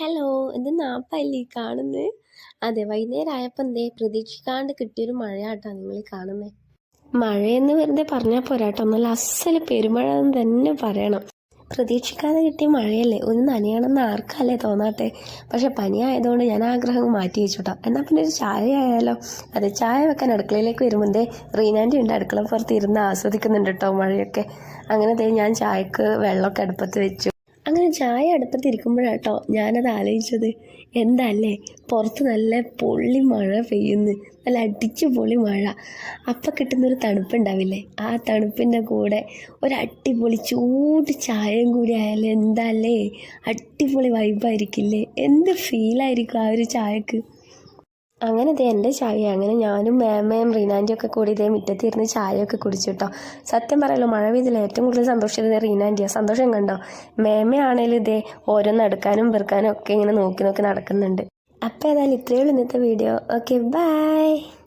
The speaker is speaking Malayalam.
ഹലോ, ഇത് നാപ്പല്ലേ കാണുന്നത്? അതെ, വൈകുന്നേരം ആയപ്പോൾ എന്തേ പ്രതീക്ഷിക്കാണ്ട് കിട്ടിയൊരു മഴയാട്ടോ നിങ്ങൾ കാണുന്നത്. മഴയെന്ന് വെറുതെ പറഞ്ഞാൽ പോരാട്ടോ, നല്ല അസല് പെരുമഴ എന്ന് തന്നെ പറയണം. പ്രതീക്ഷിക്കാതെ കിട്ടിയ മഴയല്ലേ, ഒന്ന് നനയണമെന്ന് ആർക്കല്ലേ തോന്നാട്ടെ. പക്ഷെ പനിയായതുകൊണ്ട് ഞാൻ ആഗ്രഹം മാറ്റി വെച്ചുട്ടോ. എന്നാൽ പിന്നെ ഒരു ചായ ആയാലോ? അതെ, ചായ വെക്കാൻ അടുക്കളയിലേക്ക് വരുമ്പോൾ എന്തേ റീനാൻറ്റി ഉണ്ട് അടുക്കള പുറത്ത് ഇരുന്ന് ആസ്വദിക്കുന്നുണ്ട് കേട്ടോ മഴയൊക്കെ. അങ്ങനെ ഞാൻ ചായക്ക് വെള്ളമൊക്കെ അടുപ്പത്ത് വെച്ചു. അങ്ങനെ ചായ അടുപ്പത്തിരിക്കുമ്പോഴാട്ടോ ഞാനത് ആലോചിച്ചത്. എന്തല്ലേ, പുറത്ത് നല്ല പൊള്ളി മഴ പെയ്യുന്നു, നല്ല അടിച്ചു പൊളി മഴ. അപ്പം കിട്ടുന്നൊരു തണുപ്പുണ്ടാവില്ലേ, ആ തണുപ്പിൻ്റെ കൂടെ ഒരു അടിപൊളി ചൂട് ചായയും കൂടി ആയാലും എന്തല്ലേ, അടിപൊളി വൈബായിരിക്കില്ലേ? എന്ത് ഫീലായിരിക്കും ആ ഒരു ചായക്ക്. അങ്ങനെ എൻ്റെ ചായ, അങ്ങനെ ഞാനും മേമയും റീനാൻറ്റിയും ഒക്കെ കൂടി മുറ്റത്തിരുന്ന് ചായയൊക്കെ കുടിച്ചിട്ടോ. സത്യം പറയല്ലോ, മഴ പെയ്തില്ല ഏറ്റവും കൂടുതൽ സന്തോഷിച്ചത് റീനാൻറ്റിയാണ്. സന്തോഷം കണ്ടോ? മേമയാണേലും ഓരോന്ന് എടുക്കാനും പെറുക്കാനും ഒക്കെ ഇങ്ങനെ നോക്കി നടക്കുന്നുണ്ട്. അപ്പോൾ ഏതായാലും ഇത്രയേ ഉള്ളൂ ഇന്നത്തെ വീഡിയോ. Okay, by.